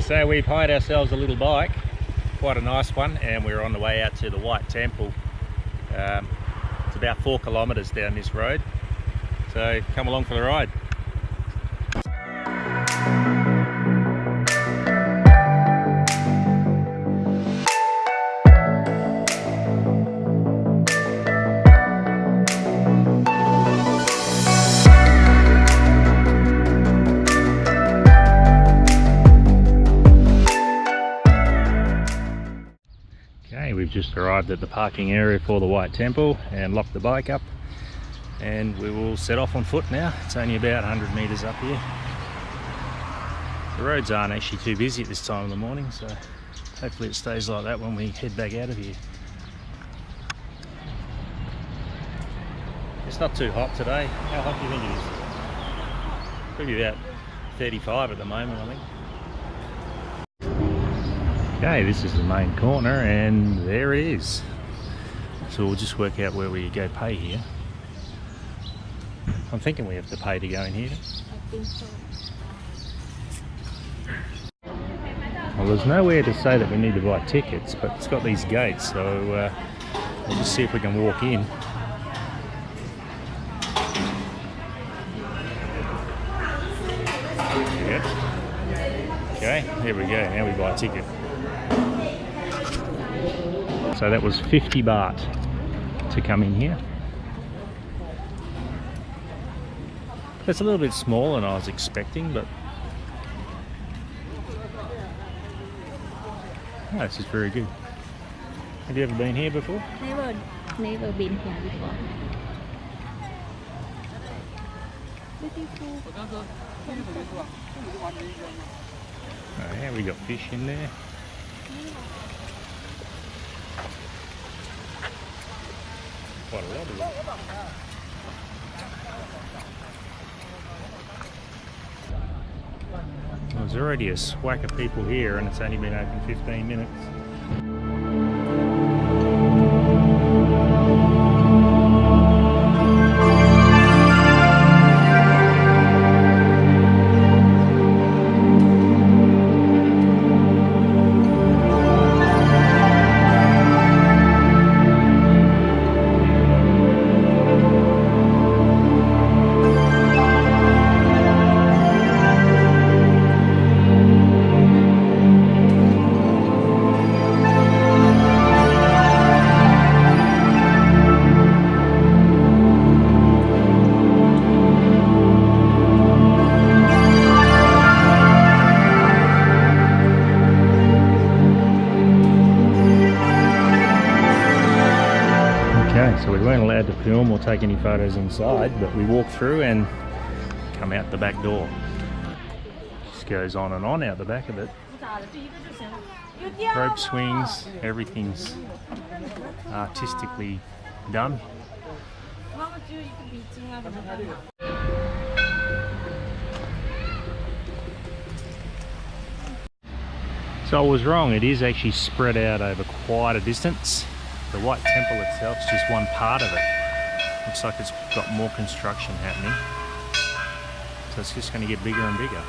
so we've hired ourselves a little bike, quite a nice one, and we're on the way out to the White Temple. It's about 4 kilometres down this road, so come along for the ride. We've just arrived at the parking area for the White Temple and locked the bike up, and we will set off on foot now. It's only about 100 metres up here. The roads aren't actually too busy at this time of the morning, so hopefully it stays like that when we head back out of here. It's not too hot today. How hot do you think it is? Probably about 35 at the moment, I think. Okay, this is the main corner, and there it is. So we'll just work out where we go pay here. I'm thinking we have to pay to go in here. I think so. Well, there's nowhere to say that we need to buy tickets, but it's got these gates, so we'll just see if we can walk in. Yep. Okay, here we go. Now we buy a ticket. So that was 50 baht to come in here. It's a little bit smaller than I was expecting, but oh, this is very good. Have you ever been here before? Never been here before. Oh, yeah, we got fish in there. Quite a lot of them. Well, there's already a swack of people here, and it's only been open 15 minutes. So we weren't allowed to film or take any photos inside, but we walked through and come out the back door. Just goes on and on out the back of it. Rope swings, everything's artistically done. So I was wrong, it is actually spread out over quite a distance. The White Temple itself is just one part of it. Looks like it's got more construction happening. So it's just going to get bigger and bigger.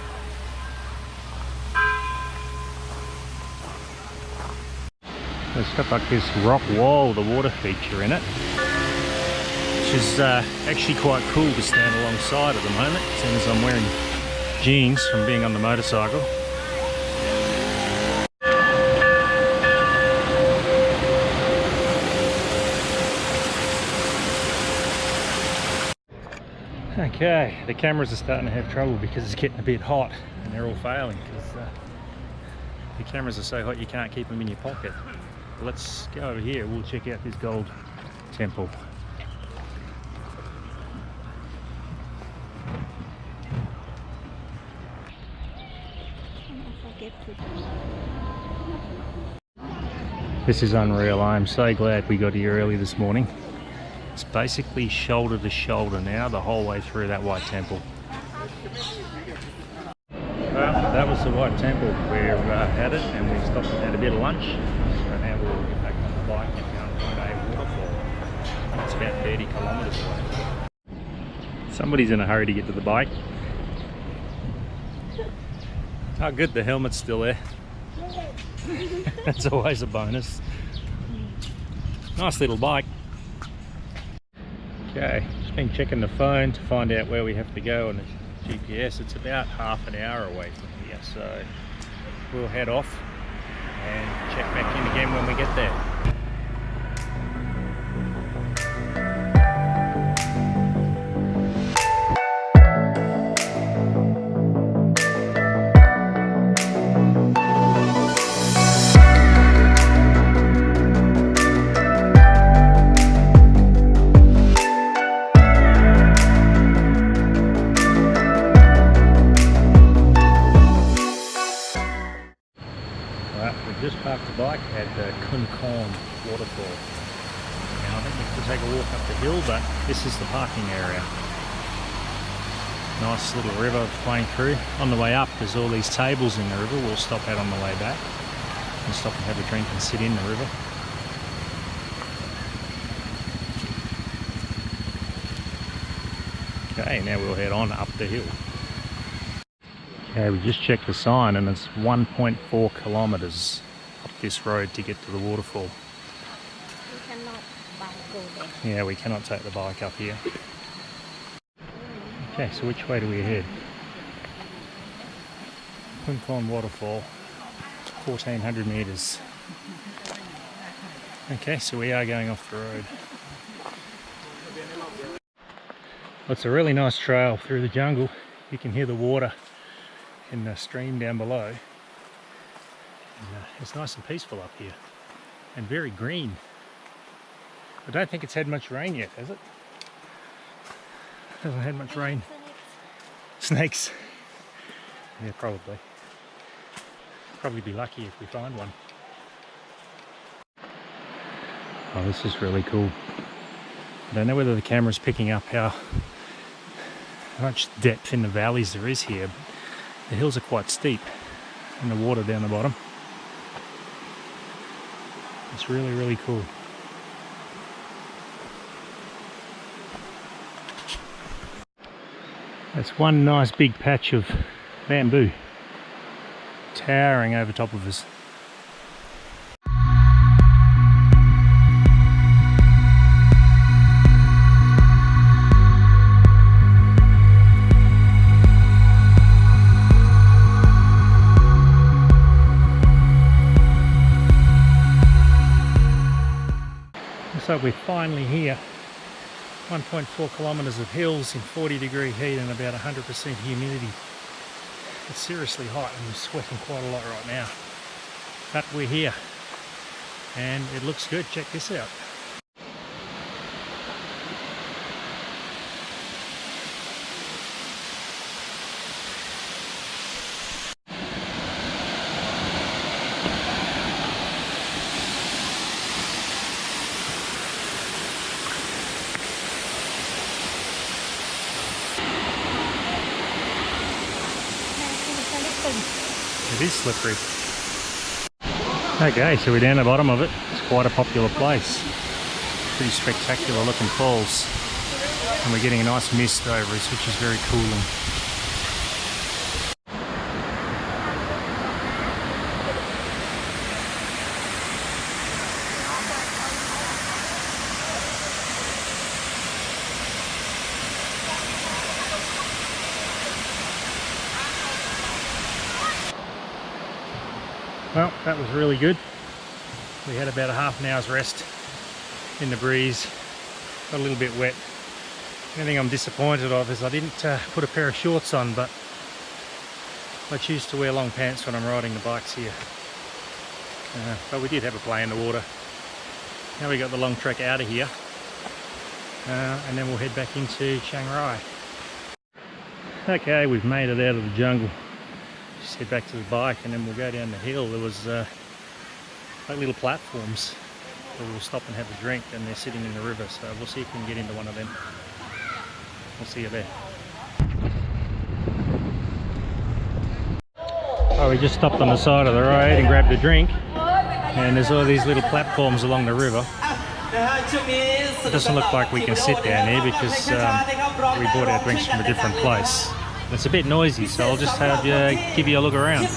It's got like this rock wall, the water feature in it, which is actually quite cool to stand alongside at the moment, seeing as I'm wearing jeans from being on the motorcycle. Okay, the cameras are starting to have trouble because it's getting a bit hot and they're all failing because the cameras are so hot you can't keep them in your pocket. But let's go over here, we'll check out this gold temple. This is unreal. I am so glad we got here early this morning. It's basically shoulder to shoulder now, the whole way through that White Temple. Well, that was the White Temple. We've had it and we stopped and had a bit of lunch. So now we'll get back on the bike and go and find a waterfall. It's about 30 kilometres away. Somebody's in a hurry to get to the bike. Oh good, the helmet's still there. That's always a bonus. Nice little bike. Okay, just been checking the phone to find out where we have to go on the GPS. It's about half an hour away from here, so we'll head off and check back in again when we get there. Just parked the bike at Khun Korn waterfall. Now I think we have to take a walk up the hill, but this is the parking area. Nice little river flowing through. On the way up there's all these tables in the river. We'll stop out on the way back and stop and have a drink and sit in the river. Okay, now we'll head on up the hill. Okay, we just checked the sign and it's 1.4 kilometers up this road to get to the waterfall. We cannot go there. Yeah, we cannot take the bike up here. Okay, so which way do we head? Khun Korn waterfall, 1400 meters. Okay, so we are going off the road. Well, it's a really nice trail through the jungle. You can hear the water in the stream down below. And, it's nice and peaceful up here and very green. I don't think it's had much rain yet, has it? Hasn't had much rain. Snakes. Yeah, probably. Probably be lucky if we find one. Oh, this is really cool. I don't know whether the camera's picking up how much depth in the valleys there is here. The hills are quite steep and the water down the bottom. It's really, really cool. That's one nice big patch of bamboo towering over top of us. So we're finally here. 1.4 kilometers of hills in 40-degree heat and about 100% humidity. It's seriously hot and I'm sweating quite a lot right now. But we're here and it looks good. Check this out. It is slippery. Okay, so we're down the bottom of it. It's quite a popular place. Pretty spectacular looking falls. And we're getting a nice mist over us, which is very cooling. Well, that was really good. We had about a half an hour's rest in the breeze. Got a little bit wet. The only thing I'm disappointed of is I didn't put a pair of shorts on, but I choose to wear long pants when I'm riding the bikes here. But we did have a play in the water. Now we got the long trek out of here. And then we'll head back into Chiang Rai. Okay, we've made it out of the jungle. Just head back to the bike and then we'll go down the hill. There was like little platforms where we'll stop and have a drink, and they're sitting in the river, so we'll see if we can get into one of them. We'll see you there. Oh, we just stopped on the side of the road and grabbed a drink, and there's all these little platforms along the river. It doesn't look like we can sit down here because we bought our drinks from a different place. It's a bit noisy, so I'll just have give you a look around. You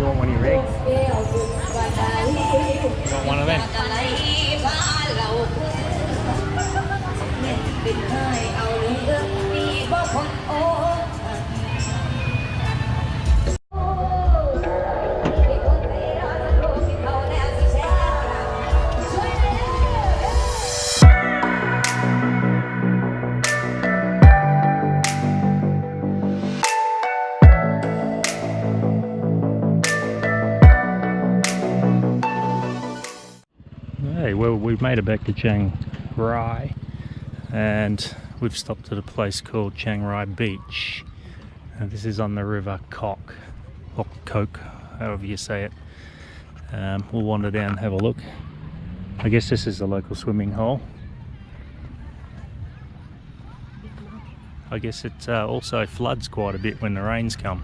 want one of your eggs? You want one of them? Hey, well, we've made it back to Chiang Rai and we've stopped at a place called Chiang Rai Beach. And this is on the river Kok, or Coke, however you say it. We'll wander down and have a look. I guess this is the local swimming hole. I guess it also floods quite a bit when the rains come.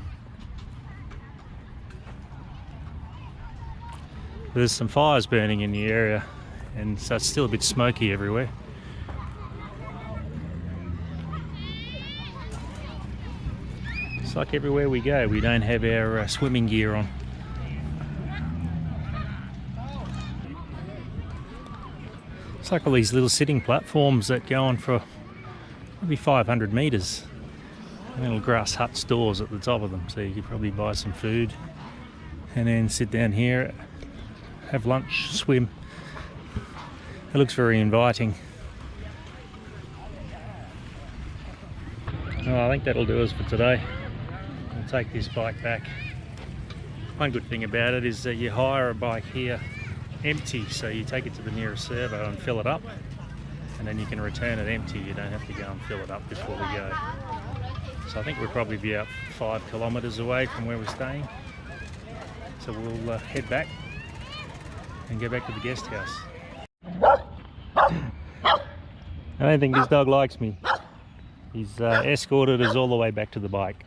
There's some fires burning in the area, and so it's still a bit smoky everywhere. It's like everywhere we go, we don't have our swimming gear on. It's like all these little sitting platforms that go on for maybe 500 metres. Little grass hut stores at the top of them, so you could probably buy some food and then sit down here, have lunch, swim. It looks very inviting. Well, I think that'll do us for today. We'll take this bike back. One good thing about it is that you hire a bike here empty, so you take it to the nearest servo and fill it up, and then you can return it empty. You don't have to go and fill it up before we go. So I think we'll probably be about 5 kilometres away from where we're staying. So we'll head back and go back to the guest house. I don't think this dog likes me. He's escorted us all the way back to the bike.